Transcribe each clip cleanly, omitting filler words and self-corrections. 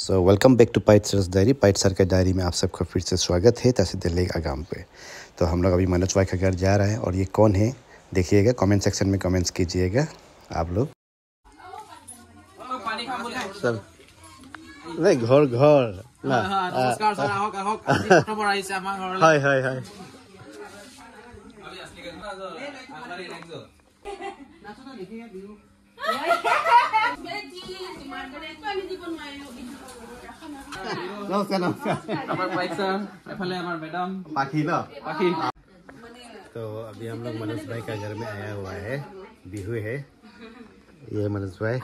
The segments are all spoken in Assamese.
सो वेलकम बैक टू पाइट सर्स डायरी। पाइट सर के डायरी में आप सबका फिर से स्वागत है तहसील लेक आगाम पे। तो हम लोग अभी मनोज भाई का घर जा रहे हैं और ये कौन है देखिएगा, कमेंट सेक्शन में कमेंट्स कीजिएगा आप लोग। सर नहीं घर घर ना नमस्कार सर, आहक आहक আজি প্ৰথমবাৰ আহিছে আমাৰ ঘৰলৈ। हाय हाय हाय नमस्कार नमस्कार। আমাৰ পাইক sir, এফালে আমাৰ मैडम पाखी ना পাখি। तो अभी हम लोग मनोज भाई का घर में आया हुआ है, बिहू है ये मनोज भाई।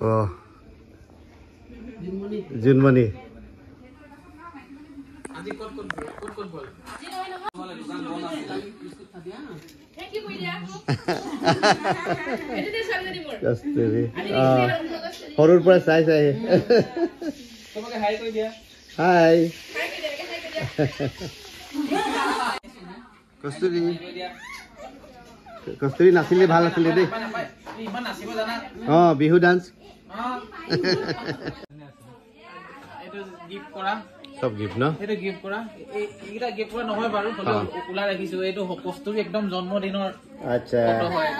ओ जुनमणि আজি ক'ত বল আমালে দোকান বন্ধ আছে। কি কই দিয়া এতে সামনে মোৰ कस्तूरी हरुर पर साई साई তোমাকে হাই কই দিয়া। हाय হাই কই দিয়া कस्तूरी कस्तूरी नाचिले ভাল আছিলে দেই। ইমান নাচিব জানা? বিহু ডান্স এটো গিফট কৰা, সব গিফট ন? এটো গিফট কৰা, এইটা গিফট কৰা নহয় বাৰু, ওলা ৰাখিছো। এইটো কস্তুৰী একদম জন্মদিনৰ আচ্ছা ফটো হয়।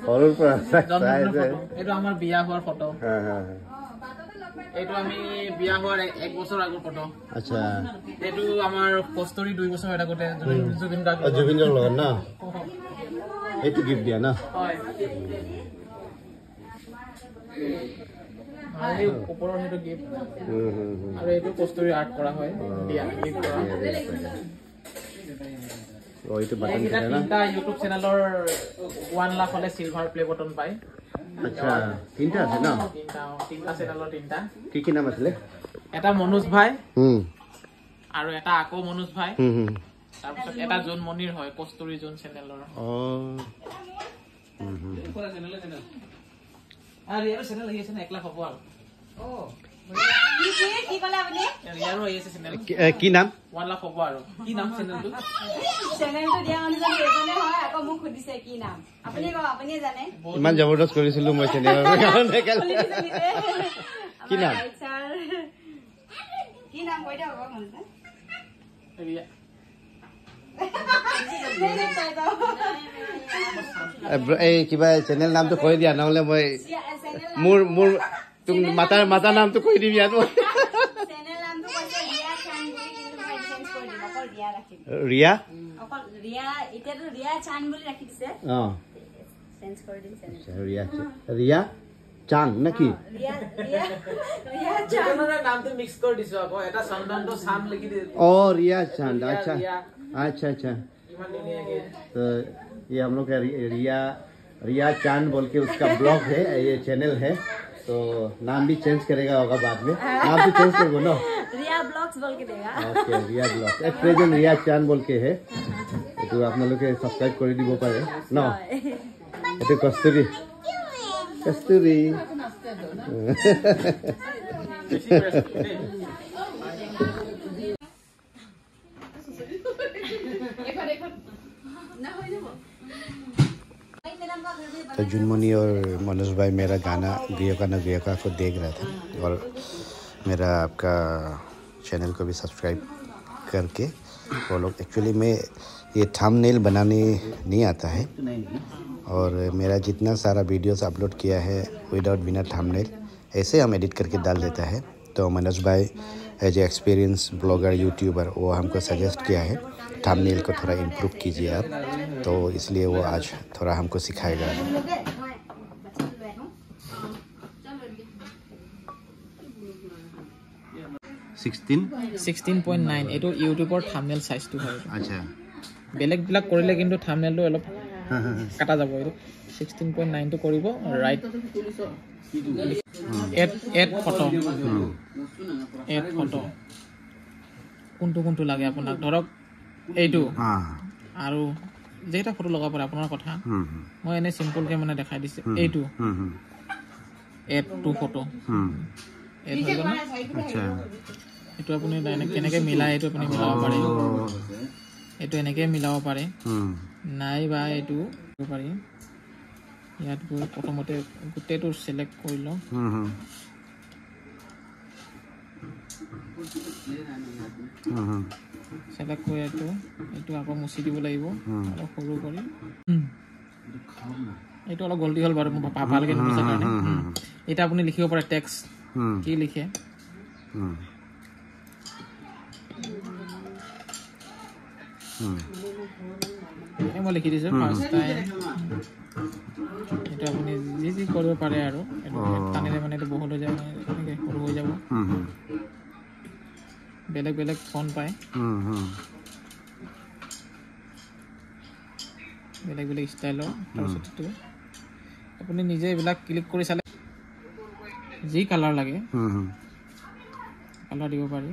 হৰুৰ পৰা জন্মদিনৰ ফটো, এইটো আমাৰ বিয়া হোৱাৰ ফটো। হ্যাঁ হ্যাঁ এইটো আমি বিয়া হোৱাৰ 1 বছৰ আগৰ ফটো। আচ্ছা এইটো আমাৰ কস্তুৰী 2 বছৰ হৈ থাকোতে জুবিন দাক জুবিনৰ লগত ন এইটো গিফট দিয়া ন? হয়। আৰু ওপৰৰ সেইটো গিফট আৰু এইটো কস্তুৰী আৰ্ট কৰা হয় দিয়া গিফট কৰা। এইটো বাটন এইটা থাকে না? তিনটা ইউটিউব চেনেলৰ 1 লাখ হলে সিলভাৰ প্লে বটন পায়। আচ্ছা তিনটা আছে ন? তিনটা চেনেলৰ তিনটা। কি নাম আছিলে? এটা মনোজ ভাই আৰু এটা আকৌ মনোজ ভাই, তাৰপিছত এটা জুনমণিৰ হয় কস্তুৰী জুন চেনেলৰ। আৰু ইয়াৰো চেনেল আহি আছে না 1 লাখ হ'ব আৰু। কি কলে আপুনি? ইয়াৰো আহি আছে চেনেল কি নাম? 1 লাখ হ'ব আৰু। কি নাম চেনেলটো? চেনেলটো দিয়া অনুযায়ী এজনে হয়, আকৌ মোক সুধিছে কি নাম। আপুনি কওক, আপুনিয়ে জানে। ইমান জবৰদস্ত কৰিছিলো মই চেনেলৰ কাৰণে। কি নাম? কি নাম কৈ দিয়ক আকৌ মনতে। ৰিয়া। এই কিবা চেনেল নামটো কৈ দিয়া, নহলে মই মোৰ মোৰ মাতা নামটো কৈ দিবি আৰু। চেনেল নামটো কৈছে ৰিয়া চান বুলি, কিন্তু মই চেঞ্জ কৰি দিম, অকল ৰিয়া ৰাখিম। ৰিয়া অকল ৰিয়া, এতিয়াতো ৰিয়া চান বুলি ৰাখি দিছে, চেঞ্জ কৰি দিম চেনেল। ৰিয়া চান নাকি? ৰিয়া চান চেনেলৰ নামটো মিক্স কৰি দিছো আকৌ, এটা চন্দনটো চান লিখি দি। रिया चांद। अच्छा अच्छा अच्छा ইমান ধুনীয়াকে तो ये हम लोग का रिया चांद बोल के उसका ब्लॉग है, ये चैनल है। तो नाम भी चेंज करेगा होगा बाद में, नाम भी चेंज कर बोलो। रिया ब्लॉग्स बोल के देगा। ओके रिया ब्लॉग एक प्रेजेंट रिया चांद बोल के है, तो आप लोग के सब्सक्राइब कर দিব পাৰে ন। এটা কস্তুৰী কস্তুৰী तो जुनमणि और मनोज भाई मेरा गाना गृहका को देख रहा था, और मेरा आपका चैनल को भी सब्सक्राइब करके वो लोग। एक्चुअली मैं ये थंबनेल बनाने नहीं आता है, और मेरा जितना सारा वीडियोस अपलोड किया है विदाउट बिना थंबनेल ऐसे हम एडिट करके डाल देता है। तो मनोज भाई as a experience blogger YouTuber, वो हमको सजेस्ट किया है थंबनेल को थोड़ा इम्प्रूव कीजिए आप, तो इसलिए वो आज थोड़ा हमको सिखाएगा। 16.9 এইটো ইউটিউবৰ থাম্বনেল সাইজটো হয়। अच्छा বেলেগবিলাক কৰিলে কিন্তু থাম্বনেলটো অলপ কাটা যাব। এইটো 16.9 টো কৰিব, ৰাইট এড ফটো কোনটো লাগে আপোনাক, ধৰক এইটো আৰু যেটা ফটো লগাব পাৰে আপোনাৰ কথা। মই এনে সিম্পলকে মানে দেখাই দিছে। এইটো এড টু ফটো এড হৈ গ'ল। अच्छा এইটো আপুনি কেনেকৈ মিলাই এইটো আপুনি মিলাব পাৰে, এইটো এনেকৈ মিলাব পাৰে নাইবা এইটো পাৰি। ইয়াত গৈ প্ৰথমতে গোটেইটো সিলেক্ট কৰি লওঁ, সেলেক্ট কৰি এইটো আকৌ মুচি দিব লাগিব অলপ সৰু কৰি এইটো অলপ গল্টি হ'ল বাৰু মই ভালকৈ নুবুজাৰ কাৰণে এতিয়া আপুনি লিখিব পাৰে টেক্সট কি লিখে মই লিখি দিছোঁ ফাৰ্ষ্ট টাইম এইটো আপুনি যি কৰিব পাৰে আৰু টানিলে মানে এইটো বহুত হৈ যায় এনেকৈ সৰু হৈ যাব বেলেগ বেলেগ ফোন পায় বেলেগ বেলেগ ষ্টাইলৰ তাৰপিছত এইটো আপুনি নিজে এইবিলাক ক্লিক কৰি চালে যি কালাৰ লাগে কালাৰ দিব পাৰি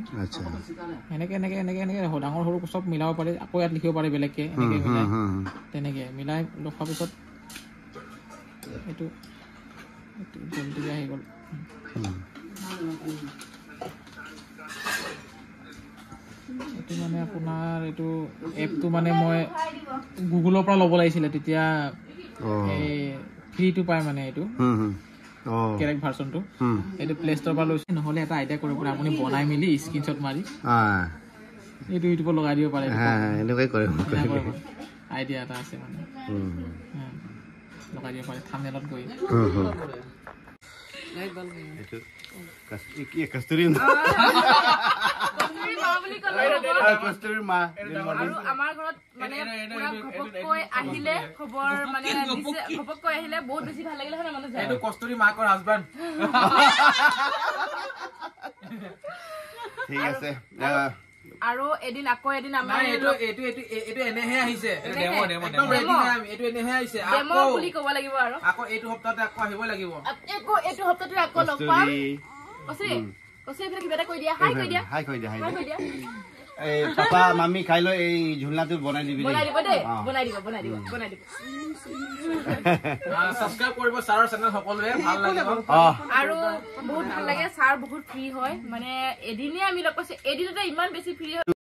এনেকৈ এনেকৈ এনেকৈ এনেকৈ ডাঙৰ সৰু চব মিলাব পাৰি আকৌ ইয়াত লিখিব পাৰি বেলেগকৈ এনেকৈ মিলাই তেনেকৈ মিলাই ৰখাৰ পিছত এইটো জলদি আহি গ'ল এইটো মানে আপোনাৰ এইটো এপটো মানে মই গুগলৰ পৰা ল'ব লাগিছিলে তেতিয়া এই ফ্ৰীটো পায় মানে এইটো কেৰেক্ট ভাৰ্চনটো এইটো প্লে ষ্ট'ৰৰ পৰা লৈছে নহ'লে এটা আইডিয়া কৰিব পাৰে আপুনি বনাই মেলি স্ক্ৰীনশ্বট মাৰি এইটো ইউটিউবত লগাই দিব পাৰে আইডিয়া এটা আছে মানে লগাই দিব পাৰে থাম্বনেইলত গৈ কস্তুৰী মা আমাৰ ঘৰত মানে ঘপককৈ আহিলে খবৰ মানে ঘপককৈ আহিলে বহুত বেছি ভাল লাগিলে হয় মানুহ এইটো কস্তুৰী মাকৰ হাজবেণ্ড ঠিক আছে আৰু এদিন আকৌ এদিন আমাৰ এইটো এনেহে আহিছে ডেমো বুলি ক'ব লাগিব আৰু আকৌ এইটো সপ্তাহতে আকৌ আহিব লাগিব এইটো সপ্তাহতে আকৌ লগ পাম কচুৰী এইফালে কিবা এটা কৈ দিয়া হাই কৈ দিয়া এই পাপা মামি খাই লৈ এই ঝুলনাটো বনাই দিবি বনাই দিব দেই বনাই দিব সাবস্ক্ৰাইব কৰিব ছাৰৰ চেনেল সকলোৱে ভাল লাগিব আৰু বহুত ভাল লাগে ছাৰ বহুত ফ্ৰী হয় মানে এদিনে আমি লগ পাইছো এদিনতে ইমান বেছি ফ্ৰী হয়